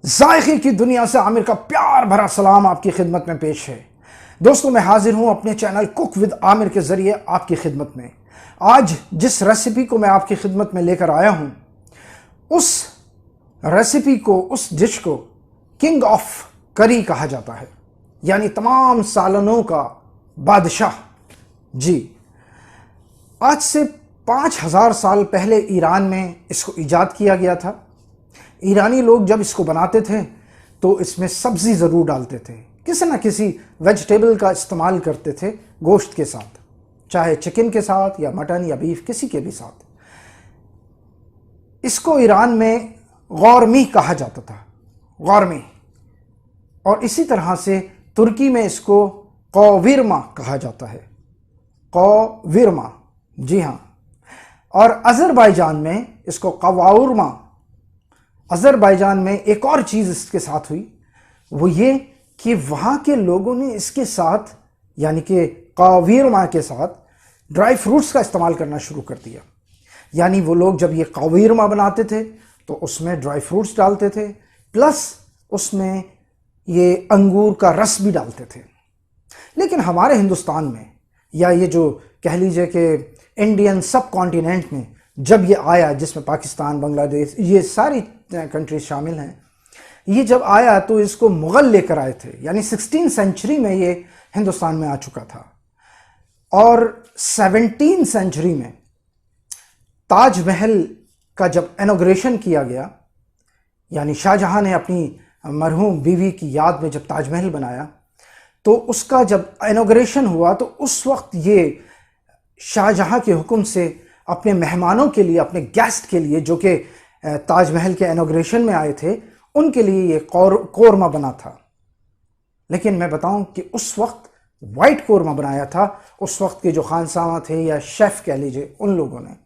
जायके की दुनिया से आमिर का प्यार भरा सलाम आपकी खिदमत में पेश है। दोस्तों, मैं हाजिर हूं अपने चैनल कुक विद आमिर के ज़रिए आपकी खिदमत में। आज जिस रेसिपी को मैं आपकी खिदमत में लेकर आया हूं, उस रेसिपी को, उस डिश को किंग ऑफ करी कहा जाता है, यानी तमाम सालनों का बादशाह। जी, आज से 5000 साल पहले ईरान में इसको ईजाद किया गया था। ईरानी लोग जब इसको बनाते थे तो इसमें सब्ज़ी ज़रूर डालते थे, किसी न किसी वेजिटेबल का इस्तेमाल करते थे गोश्त के साथ, चाहे चिकन के साथ या मटन या बीफ, किसी के भी साथ। इसको ईरान में गौरमी कहा जाता था, गौरमी। और इसी तरह से तुर्की में इसको कौविरमा कहा जाता है, कौविरमा। जी हाँ। और अज़रबैजान में इसको कवाउरमा। अज़रबैजान में एक और चीज़ इसके साथ हुई, वो ये कि वहाँ के लोगों ने इसके साथ, यानी कि कौविरमा के साथ, ड्राई फ्रूट्स का इस्तेमाल करना शुरू कर दिया। यानी वो लोग जब ये कौविरमा बनाते थे तो उसमें ड्राई फ्रूट्स डालते थे, प्लस उसमें ये अंगूर का रस भी डालते थे। लेकिन हमारे हिंदुस्तान में, या ये जो कह लीजिए कि इंडियन सब कॉन्टिनेंट में जब ये आया, जिसमें पाकिस्तान, बांग्लादेश, ये सारी कंट्रीज शामिल हैं, ये जब आया तो इसको मुग़ल लेकर आए थे, यानी 16वीं सेंचुरी में ये हिंदुस्तान में आ चुका था। और 17वीं सेंचुरी में ताजमहल का जब इनॉग्रेशन किया गया, यानी शाहजहां ने अपनी मरहूम बीवी की याद में जब ताजमहल बनाया, तो उसका जब इनॉग्रेशन हुआ तो उस वक्त ये शाहजहां के हुक्म से अपने मेहमानों के लिए, अपने गेस्ट के लिए, जो कि ताजमहल के इनॉग्रेशन में आए थे, उनके लिए ये कोरमा बना था। लेकिन मैं बताऊं कि उस वक्त वाइट कोरमा बनाया था, उस वक्त के जो खानसामा थे या शेफ कह लीजिए, उन लोगों ने।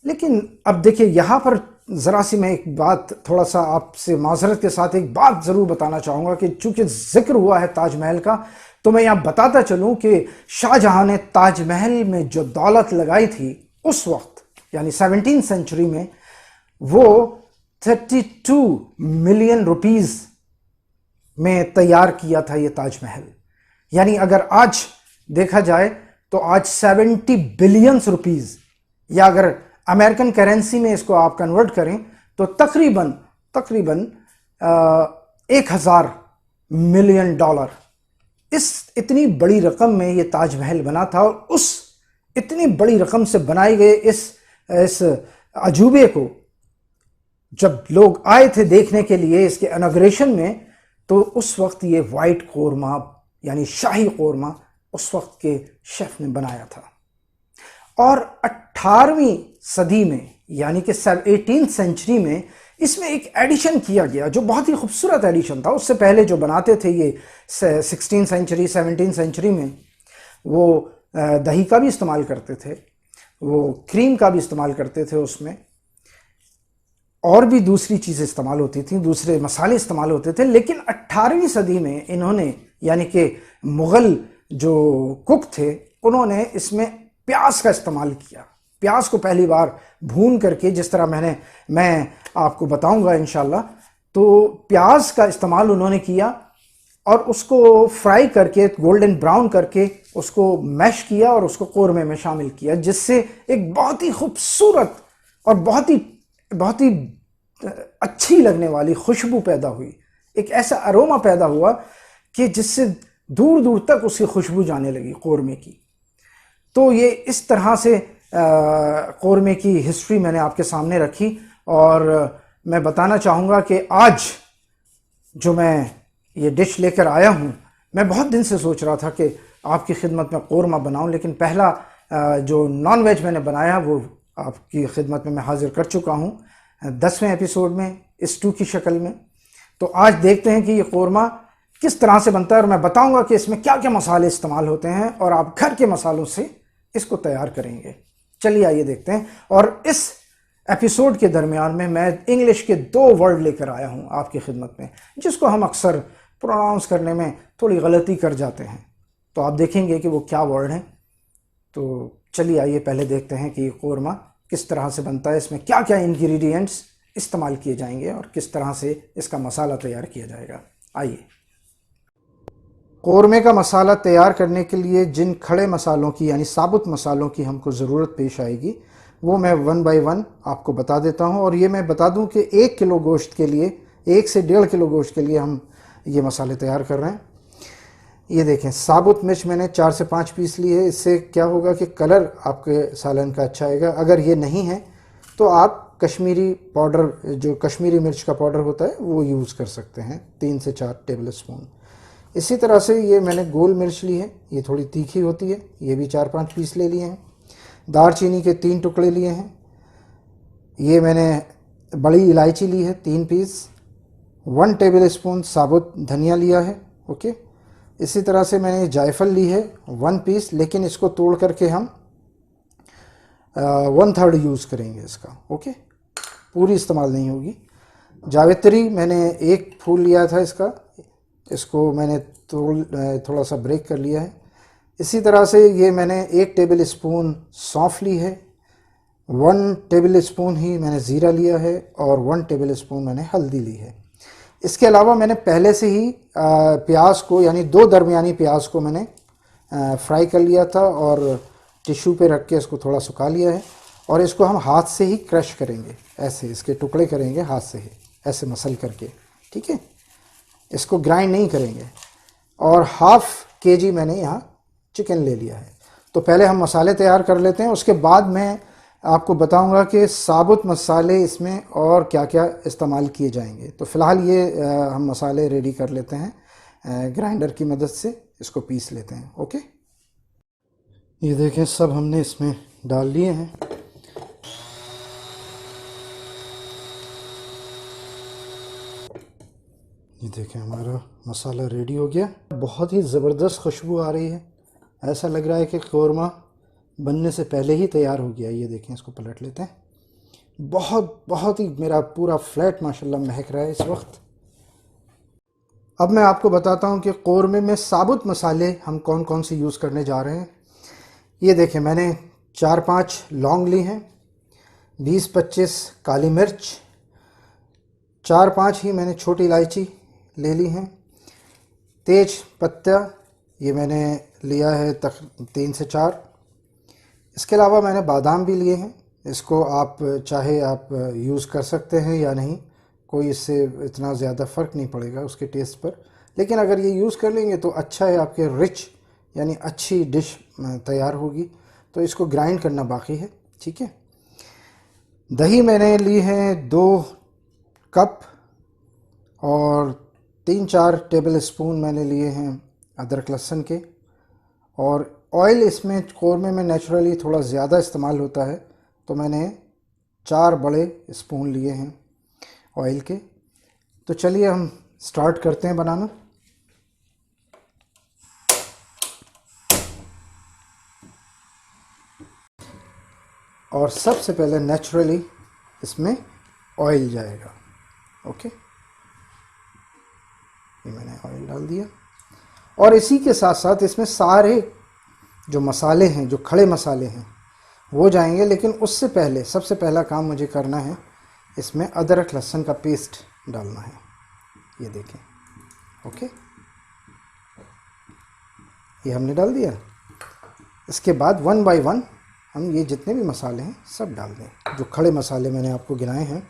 लेकिन अब देखिए, यहाँ पर ज़रा सी मैं एक बात, थोड़ा सा आपसे माजरत के साथ एक बात ज़रूर बताना चाहूँगा कि चूँकि ज़िक्र हुआ है ताजमहल का, तो मैं यहाँ बताता चलूँ कि शाहजहां ने ताजमहल में जो दौलत लगाई थी उस वक्त, यानी 17वीं सेंचुरी में, वो 32 मिलियन रुपीस में तैयार किया था ये ताजमहल। यानी अगर आज देखा जाए तो आज 70 बिलियन रुपीस, या अगर अमेरिकन करेंसी में इसको आप कन्वर्ट करें तो तकरीबन 1000 मिलियन डॉलर, इस इतनी बड़ी रकम में ये ताजमहल बना था। और उस इतनी बड़ी रकम से बनाए गए इस अजूबे को जब लोग आए थे देखने के लिए इसके इनॉग्रेशन में, तो उस वक्त ये वाइट कोरमा, यानी शाही कोरमा, उस वक्त के शेफ ने बनाया था। और 18वीं सदी में, यानी कि 18वीं सेंचुरी में, इसमें एक एडिशन किया गया जो बहुत ही खूबसूरत एडिशन था। उससे पहले जो बनाते थे ये 16वीं सेंचुरी, 17वीं सेंचुरी में, वो दही का भी इस्तेमाल करते थे, वो क्रीम का भी इस्तेमाल करते थे, उसमें और भी दूसरी चीज़ें इस्तेमाल होती थी, दूसरे मसाले इस्तेमाल होते थे। लेकिन 18वीं सदी में इन्होंने, यानी कि मुग़ल जो कुक थे, उन्होंने इसमें प्याज का इस्तेमाल किया। प्याज को पहली बार भून करके, जिस तरह मैं आपको बताऊंगा इंशाल्लाह, तो प्याज का इस्तेमाल उन्होंने किया और उसको फ्राई करके, गोल्डन ब्राउन करके, उसको मैश किया और उसको कोरमे में शामिल किया, जिससे एक बहुत ही खूबसूरत और बहुत ही अच्छी लगने वाली खुशबू पैदा हुई। एक ऐसा अरोमा पैदा हुआ कि जिससे दूर दूर तक उसकी खुशबू जाने लगी कोरमे की। तो ये इस तरह से कोरमे की हिस्ट्री मैंने आपके सामने रखी। और मैं बताना चाहूँगा कि आज जो मैं ये डिश लेकर आया हूँ, मैं बहुत दिन से सोच रहा था कि आपकी खिदमत में कोरमा बनाऊँ, लेकिन पहला जो नॉन वेज मैंने बनाया वो आपकी खिदमत में मैं हाजिर कर चुका हूँ 10वें एपिसोड में, स्टू की शक्ल में। तो आज देखते हैं कि ये कोरमा किस तरह से बनता है, और मैं बताऊंगा कि इसमें क्या क्या मसाले इस्तेमाल होते हैं, और आप घर के मसालों से इसको तैयार करेंगे। चलिए आइए देखते हैं। और इस एपिसोड के दरमियान में मैं इंग्लिश के 2 वर्ड लेकर आया हूँ आपकी खिदमत में, जिसको हम अक्सर प्रोनाउंस करने में थोड़ी गलती कर जाते हैं। तो आप देखेंगे कि वो क्या वर्ड हैं। तो चलिए आइए पहले देखते हैं कि ये कोरमा किस तरह से बनता है, इसमें क्या क्या इंग्रेडिएंट्स इस्तेमाल किए जाएंगे और किस तरह से इसका मसाला तैयार किया जाएगा। आइए, कौरमे का मसाला तैयार करने के लिए जिन खड़े मसालों की यानी साबुत मसालों की हमको ज़रूरत पेश आएगी वो मैं 1 बाय 1 आपको बता देता हूँ। और ये मैं बता दूँ कि 1 किलो गोश्त के लिए, 1 से 1.5 किलो गोश्त के लिए हम ये मसाले तैयार कर रहे हैं। ये देखें, साबुत मिर्च मैंने 4 से 5 पीस ली है। इससे क्या होगा कि कलर आपके सालन का अच्छा आएगा। अगर ये नहीं है तो आप कश्मीरी पाउडर, जो कश्मीरी मिर्च का पाउडर होता है वो यूज़ कर सकते हैं, 3 से 4 टेबल स्पून। इसी तरह से ये मैंने गोल मिर्च ली है, ये थोड़ी तीखी होती है, ये भी 4-5 पीस ले लिए हैं। दारचीनी के 3 टुकड़े लिए हैं। ये मैंने बड़ी इलायची ली है 3 पीस। 1 टेबल स्पून साबुत धनिया लिया है। ओके, इसी तरह से मैंने जायफल ली है 1 पीस, लेकिन इसको तोड़ करके हम 1/3 यूज़ करेंगे इसका। ओके, पूरी इस्तेमाल नहीं होगी। जावित्री मैंने 1 फूल लिया था इसका, इसको मैंने थोड़ा सा ब्रेक कर लिया है। इसी तरह से ये मैंने 1 टेबल स्पून सौंफ ली है, 1 टेबल स्पून ही मैंने ज़ीरा लिया है और 1 टेबल स्पून मैंने हल्दी ली है। इसके अलावा मैंने पहले से ही प्याज को, यानी 2 दरमियानी प्याज को मैंने फ्राई कर लिया था और टिश्यू पे रख के इसको थोड़ा सुखा लिया है। और इसको हम हाथ से ही क्रश करेंगे, ऐसे इसके टुकड़े करेंगे हाथ से ही, ऐसे मसल करके। ठीक है, इसको ग्राइंड नहीं करेंगे। और ½ kg मैंने यहाँ चिकन ले लिया है। तो पहले हम मसाले तैयार कर लेते हैं, उसके बाद मैं आपको बताऊंगा कि साबुत मसाले इसमें और क्या क्या इस्तेमाल किए जाएंगे। तो फ़िलहाल ये हम मसाले रेडी कर लेते हैं, ग्राइंडर की मदद से इसको पीस लेते हैं। ओके, ये देखें सब हमने इसमें डाल लिए हैं। ये देखें हमारा मसाला रेडी हो गया। बहुत ही ज़बरदस्त खुशबू आ रही है, ऐसा लग रहा है कि कौरमा बनने से पहले ही तैयार हो गया। ये देखें, इसको पलट लेते हैं। बहुत ही मेरा पूरा फ्लैट माशाल्लाह महक रहा है इस वक्त। अब मैं आपको बताता हूँ कि कौरमे में साबुत मसाले हम कौन कौन से यूज़ करने जा रहे हैं। ये देखें, मैंने 4-5 लौंग ली हैं, 20-25 काली मिर्च, 4-5 ही मैंने छोटी इलायची ले ली हैं, तेज पत्ता ये मैंने लिया है 3 से 4। इसके अलावा मैंने बादाम भी लिए हैं। इसको आप चाहे आप यूज़ कर सकते हैं या नहीं, कोई इससे इतना ज़्यादा फ़र्क नहीं पड़ेगा उसके टेस्ट पर, लेकिन अगर ये यूज़ कर लेंगे तो अच्छा है, आपके रिच यानी अच्छी डिश तैयार होगी। तो इसको ग्राइंड करना बाकी है। ठीक है, दही मैंने ली है 2 कप और 3-4 टेबल स्पून मैंने लिए हैं अदरक लहसुन के। और ऑयल इसमें कौरमे में नेचुरली थोड़ा ज़्यादा इस्तेमाल होता है, तो मैंने 4 बड़े स्पून लिए हैं ऑयल के। तो चलिए हम स्टार्ट करते हैं बनाना। और सबसे पहले नेचुरली इसमें ऑयल जाएगा। ओके, ये मैंने ऑयल डाल दिया। और इसी के साथ साथ इसमें सारे जो मसाले हैं, जो खड़े मसाले हैं वो जाएंगे। लेकिन उससे पहले सबसे पहला काम मुझे करना है, इसमें अदरक लहसुन का पेस्ट डालना है। ये देखें, ओके, ये हमने डाल दिया। इसके बाद 1 बाय 1 हम ये जितने भी मसाले हैं सब डाल दें। जो खड़े मसाले मैंने आपको गिनाए हैं,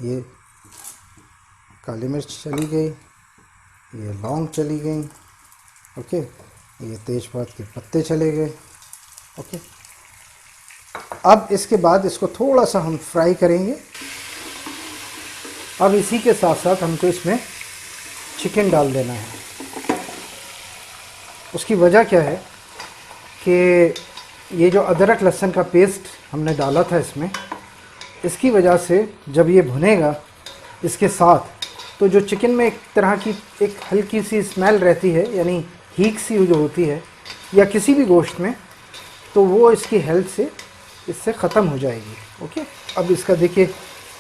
ये काली मिर्च चली गई, ये लौंग चली गई, ओके, ये तेज़पात के पत्ते चले गए। ओके, अब इसके बाद इसको थोड़ा सा हम फ्राई करेंगे। अब इसी के साथ साथ हमको इसमें चिकन डाल देना है। उसकी वजह क्या है कि ये जो अदरक लहसुन का पेस्ट हमने डाला था इसमें, इसकी वजह से जब ये भुनेगा इसके साथ, तो जो चिकन में एक तरह की एक हल्की सी स्मेल रहती है, यानी हीक सी जो होती है या किसी भी गोश्त में, तो वो इसकी हेल्थ से इससे ख़त्म हो जाएगी। ओके, अब इसका देखिए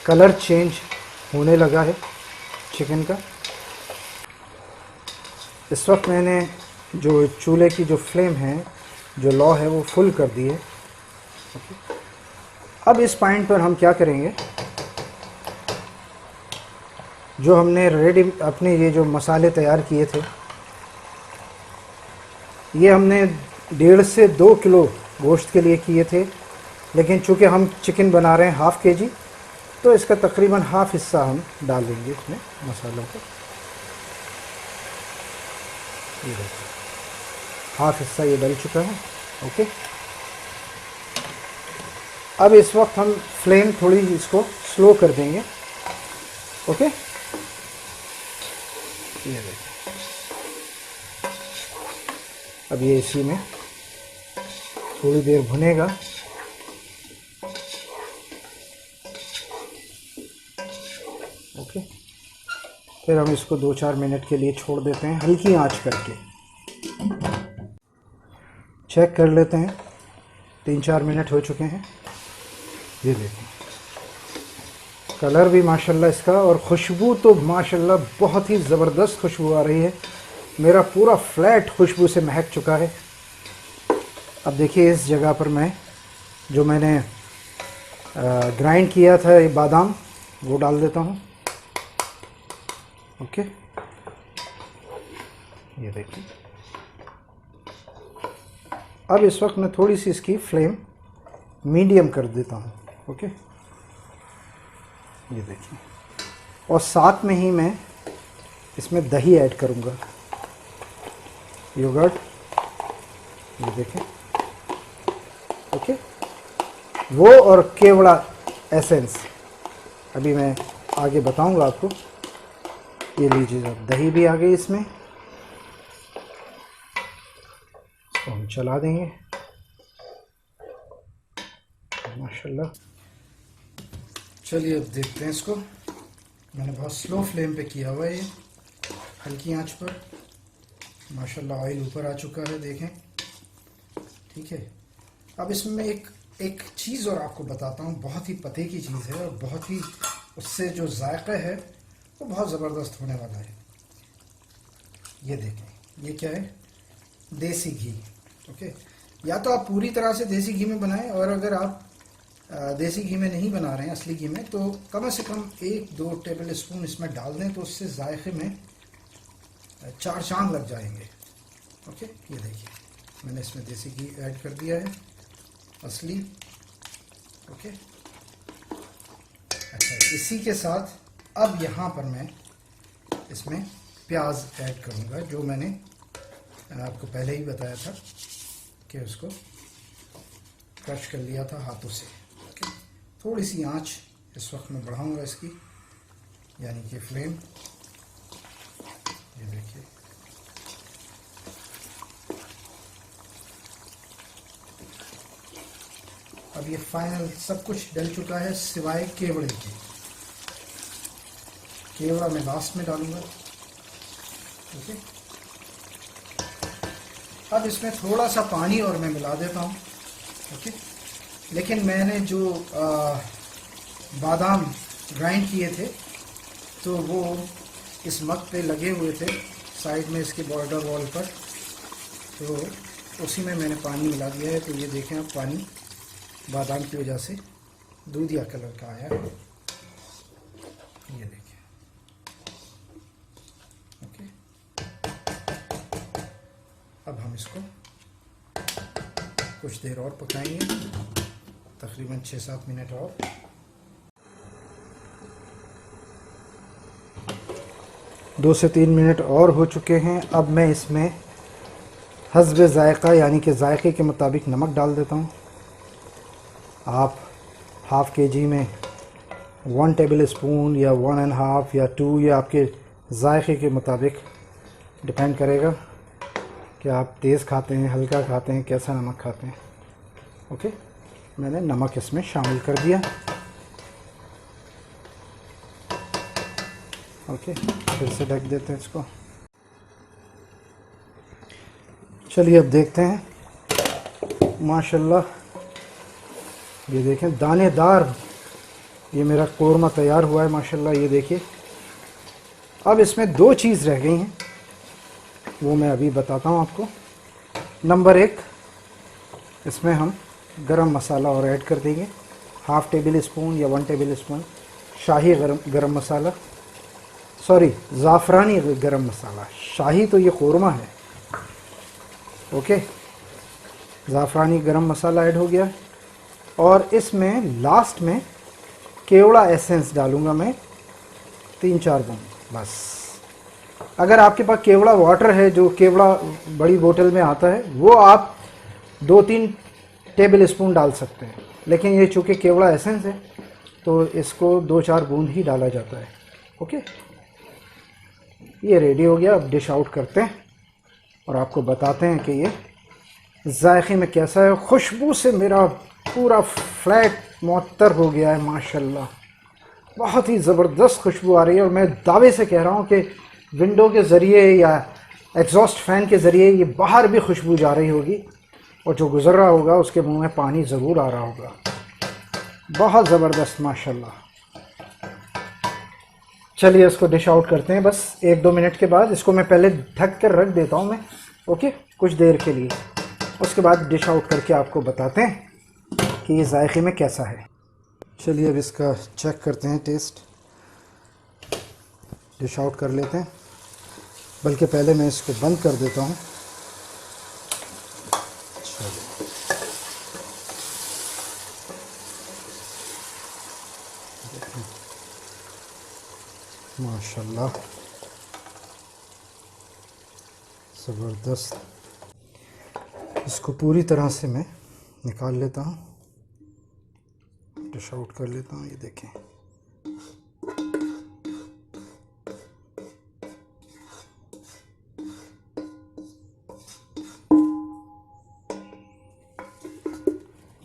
कलर चेंज होने लगा है चिकन का। इस वक्त मैंने जो चूल्हे की जो फ्लेम है, जो लौ है, वो फुल कर दी है। ओके, अब इस पॉइंट पर हम क्या करेंगे, जो हमने रेडी अपने ये जो मसाले तैयार किए थे, ये हमने 1.5 से 2 किलो गोश्त के लिए किए थे, लेकिन चूँकि हम चिकन बना रहे हैं हाफ़ के जी, तो इसका तकरीबन हाफ़ हिस्सा हम डाल देंगे इसमें मसालों को। ये देखिए हाफ़ हिस्सा ये डल चुका है। ओके, अब इस वक्त हम फ्लेम थोड़ी इसको स्लो कर देंगे। ओके, ये देखिए अब ये इसी में थोड़ी देर भुनेगा। ओके, फिर हम इसको 2-4 मिनट के लिए छोड़ देते हैं हल्की आंच करके। चेक कर लेते हैं, 3-4 मिनट हो चुके हैं। ये देखिए कलर भी माशाल्लाह इसका, और खुशबू तो माशाल्लाह बहुत ही ज़बरदस्त खुशबू आ रही है। मेरा पूरा फ्लैट खुशबू से महक चुका है। अब देखिए इस जगह पर मैं जो मैंने ग्राइंड किया था ये बादाम, वो डाल देता हूँ। ओके, ये देखिए अब इस वक्त मैं थोड़ी सी इसकी फ्लेम मीडियम कर देता हूँ। ओके, ये देखिए, और साथ में ही मैं इसमें दही ऐड करूँगा, योगर्ट। ये देखें, ओके, वो और केवड़ा एसेंस अभी मैं आगे बताऊंगा आपको। ये लीजिए, अब दही भी आ गई इसमें, इसको हम चला देंगे माशाल्लाह। चलिए अब देखते हैं इसको। मैंने बहुत स्लो फ्लेम पे किया हुआ है, ये हल्की आंच पर। माशाल्लाह ऑयल ऊपर आ चुका है, देखें, ठीक है। अब इसमें एक चीज़ और आपको बताता हूँ, बहुत ही पते की चीज़ है और बहुत ही उससे जो जायका है वो बहुत ज़बरदस्त होने वाला है। ये देखें, ये क्या है, देसी घी। ओके, या तो आप पूरी तरह से देसी घी में बनाएं, और अगर आप देसी घी में नहीं बना रहे हैं, असली घी में, तो कम से कम 1-2 टेबल स्पून इसमें डाल दें, तो उससे जायके में 4 चांद लग जाएंगे। ओके, ये देखिए मैंने इसमें देसी घी ऐड कर दिया है, असली। ओके, अच्छा, इसी के साथ अब यहाँ पर मैं इसमें प्याज ऐड करूँगा, जो मैंने आपको पहले ही बताया था कि उसको क्रश कर लिया था हाथों से। ओके, थोड़ी सी आंच इस वक्त मैं बढ़ाऊँगा इसकी, यानी कि फ्लेम। ये देखिए, अब ये फाइनल सब कुछ डल चुका है सिवाय केवड़े के। केवड़ा मैं लास्ट में डालूंगा। ओके, अब इसमें थोड़ा सा पानी और मैं मिला देता हूँ। ओके, लेकिन मैंने जो बादाम ग्राइंड किए थे, तो वो इस मग पे लगे हुए थे साइड में इसके बॉर्डर वॉल पर, तो उसी में मैंने पानी मिला दिया है। तो ये देखें, अब पानी बादाम की वजह से दूधिया कलर का आया है। ये देखिए, ओके, अब हम इसको कुछ देर और पकाएंगे, तकरीबन 6-7 मिनट और। दो से 3 मिनट और हो चुके हैं। अब मैं इसमें हस्बे ज़ायक़ा, यानी कि ज़ायक़े के मुताबिक नमक डाल देता हूँ। आप हाफ़ के-जी में 1 टेबल स्पून या 1.5 या 2, या आपके ज़ायक़े के मुताबिक डिपेंड करेगा कि आप तेज़ खाते हैं, हल्का खाते हैं, कैसा नमक खाते हैं। ओके, मैंने नमक इसमें शामिल कर दिया। ओके, फिर से ढक देते हैं इसको। चलिए अब देखते हैं। माशाल्लाह, ये देखें दानेदार ये मेरा कोरमा तैयार हुआ है माशाल्लाह। ये देखिए, अब इसमें 2 चीज़ रह गई हैं, वो मैं अभी बताता हूँ आपको। नंबर 1, इसमें हम गरम मसाला और ऐड कर देंगे, हाफ़ टेबल स्पून या 1 टेबल स्पून शाही गरम मसाला। सॉरी, ज़ाफ़रानी गरम मसाला। शाही तो ये कौरमा है। ओके, ज़ाफ़रानी गरम मसाला ऐड हो गया और इसमें लास्ट में केवड़ा एसेंस डालूँगा मैं 3-4 बूंद बस। अगर आपके पास केवड़ा वाटर है, जो केवड़ा बड़ी बोतल में आता है, वो आप 2-3 टेबल स्पून डाल सकते हैं, लेकिन ये चूँकि केवड़ा एसेंस है तो इसको 2-4 बूंद ही डाला जाता है। ओके, ये रेडी हो गया। अब डिश आउट करते हैं और आपको बताते हैं कि ये जायके में कैसा है। खुशबू से मेरा पूरा फ्लैट मुअत्तर हो गया है माशाल्लाह। बहुत ही ज़बरदस्त खुशबू आ रही है और मैं दावे से कह रहा हूँ कि विंडो के ज़रिए या एग्जॉस्ट फ़ैन के ज़रिए ये बाहर भी खुशबू जा रही होगी और जो गुज़र रहा होगा उसके मुंह में पानी ज़रूर आ रहा होगा। बहुत ज़बरदस्त माशाल्लाह। चलिए इसको डिश आउट करते हैं बस 1-2 मिनट के बाद। इसको मैं पहले ढक कर रख देता हूँ मैं, ओके, कुछ देर के लिए। उसके बाद डिश आउट करके आपको बताते हैं कि ये जायके में कैसा है। चलिए अब इसका चेक करते हैं टेस्ट। डिश आउट कर लेते हैं, बल्कि पहले मैं इसको बंद कर देता हूँ। माशाल्लाह ज़बरदस्त। इसको पूरी तरह से मैं निकाल लेता हूँ, डिश आउट कर लेता हूँ। ये देखें,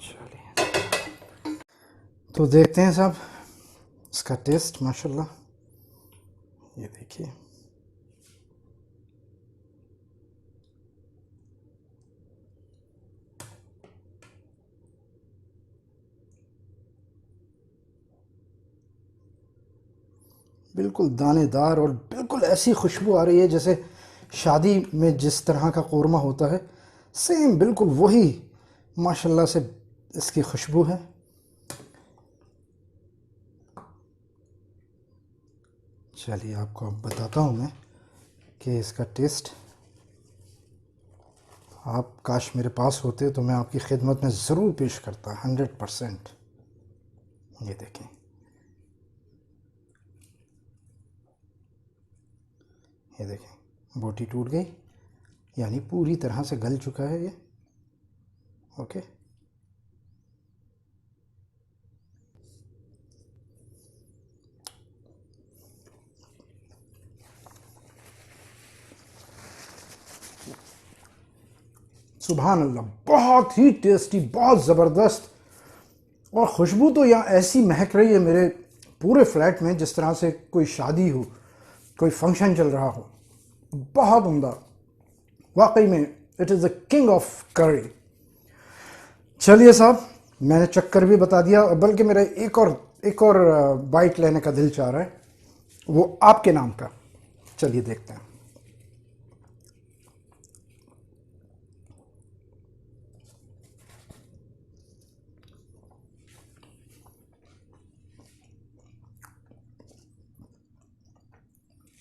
चलिए तो देखते हैं साहब इसका टेस्ट। माशाल्लाह ये देखिए, बिल्कुल दानेदार और बिल्कुल ऐसी खुशबू आ रही है जैसे शादी में जिस तरह का कौरमा होता है, सेम बिल्कुल वही माशाल्लाह से इसकी खुशबू है। चलिए आपको अब बताता हूँ मैं कि इसका टेस्ट। आप काश मेरे पास होते तो मैं आपकी खिदमत में ज़रूर पेश करता 100%। ये देखें, ये देखें, बोटी टूट गई, यानी पूरी तरह से गल चुका है ये। ओके, सुभान अल्लाह, बहुत ही टेस्टी, बहुत ज़बरदस्त। और खुशबू तो यहाँ ऐसी महक रही है मेरे पूरे फ्लैट में जिस तरह से कोई शादी हो, कोई फंक्शन चल रहा हो। बहुत उम्दा, वाकई में it is the king of करी। चलिए साहब, मैंने चक्कर भी बता दिया, बल्कि मेरा एक और बाइट लेने का दिल चाह रहा है, वो आपके नाम का। चलिए देखते हैं।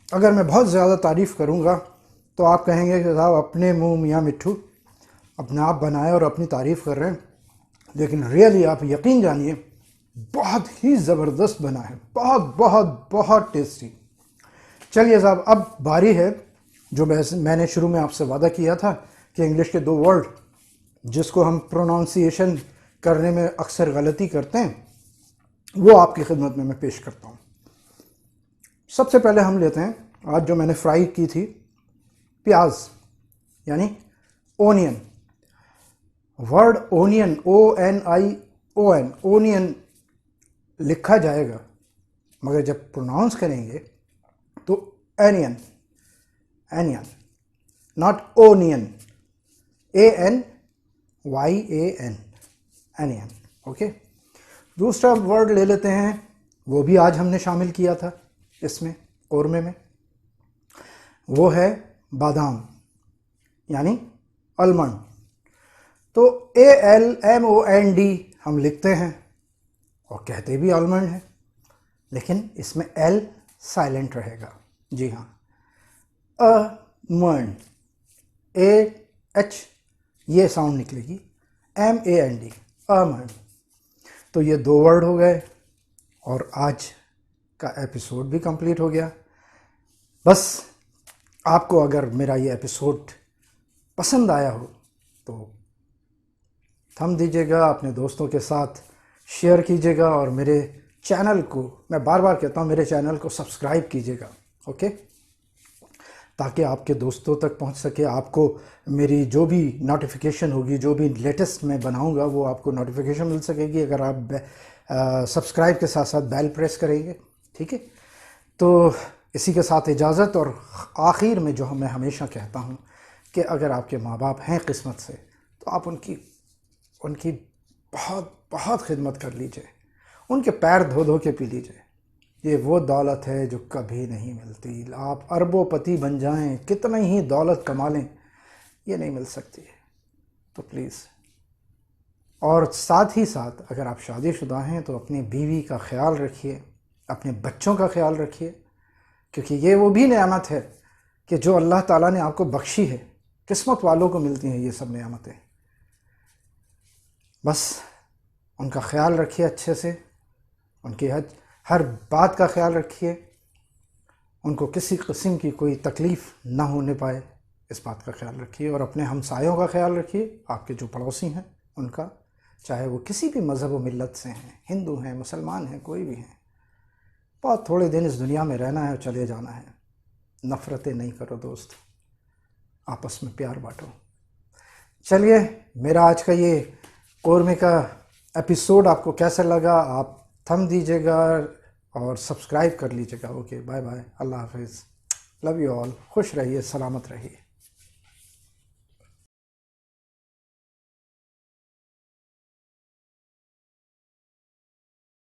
अगर मैं बहुत ज़्यादा तारीफ़ करूँगा तो आप कहेंगे कि साहब अपने मुंह मियाँ मिट्ठू, अपने आप बनाए और अपनी तारीफ़ कर रहे हैं, लेकिन रियली आप यकीन जानिए बहुत ही ज़बरदस्त बना है, बहुत बहुत बहुत टेस्टी। चलिए साहब, अब बारी है जो मैंने शुरू में आपसे वादा किया था कि इंग्लिश के 2 वर्ड जिसको हम प्रोनाउंसिएशन करने में अक्सर गलती करते हैं, वो आपकी खिदमत में मैं पेश करता हूँ। सबसे पहले हम लेते हैं आज जो मैंने फ्राई की थी प्याज, यानी onion. Word onion, ONION, onion लिखा जाएगा, मगर जब प्रोनाउंस करेंगे तो anion, anion, not onion, ANYAN, anion. Okay, दूसरा वर्ड ले लेते हैं, वो भी आज हमने शामिल किया था इसमें कौरमे में, वो है बादाम, यानी आलमंड। तो ALMOND हम लिखते हैं और कहते भी आलमंड है, लेकिन इसमें L साइलेंट रहेगा, जी हाँ, अमंड, AH ये साउंड निकलेगी, MAND, अमंड। तो ये 2 वर्ड हो गए और आज का एपिसोड भी कंप्लीट हो गया। बस आपको अगर मेरा ये एपिसोड पसंद आया हो तो थंब दीजिएगा, अपने दोस्तों के साथ शेयर कीजिएगा और मेरे चैनल को, मैं बार बार कहता हूँ, मेरे चैनल को सब्सक्राइब कीजिएगा, ओके, ताकि आपके दोस्तों तक पहुँच सके। आपको मेरी जो भी नोटिफिकेशन होगी, जो भी लेटेस्ट मैं बनाऊँगा, वो आपको नोटिफिकेशन मिल सकेगी अगर आप सब्सक्राइब के साथ साथ बेल प्रेस करेंगे, ठीक है। तो इसी के साथ इजाज़त। और आखिर में जो मैं हमेशा कहता हूँ कि अगर आपके माँ बाप हैं किस्मत से, तो आप उनकी बहुत बहुत खिदमत कर लीजिए, उनके पैर धो धो के पी लीजिए। ये वो दौलत है जो कभी नहीं मिलती। आप अरबोपति बन जाएं, कितनी ही दौलत कमा लें, ये नहीं मिल सकती है। तो प्लीज़, और साथ ही साथ अगर आप शादीशुदा हैं तो अपनी बीवी का ख्याल रखिए, अपने बच्चों का ख्याल रखिए, क्योंकि ये वो भी नेमत है कि जो अल्लाह ताला ने आपको बख्शी है। किस्मत वालों को मिलती हैं ये सब नेमतें। बस उनका ख्याल रखिए अच्छे से, उनकी हर बात का ख्याल रखिए, उनको किसी किस्म की कोई तकलीफ़ ना होने पाए, इस बात का ख्याल रखिए। और अपने हमसायों का ख्याल रखिए, आपके जो पड़ोसी हैं उनका, चाहे वो किसी भी मज़हब व मिल्लत से हैं, हिंदू हैं, मुसलमान हैं, कोई भी हैं। बहुत थोड़े दिन इस दुनिया में रहना है और चले जाना है। नफ़रतें नहीं करो दोस्त, आपस में प्यार बांटो। चलिए, मेरा आज का ये कोरमे का एपिसोड आपको कैसा लगा, आप थंब दीजिएगा और सब्सक्राइब कर लीजिएगा। ओके, बाय बाय, अल्लाह हाफिज़, लव यू ऑल, खुश रहिए, सलामत रहिए।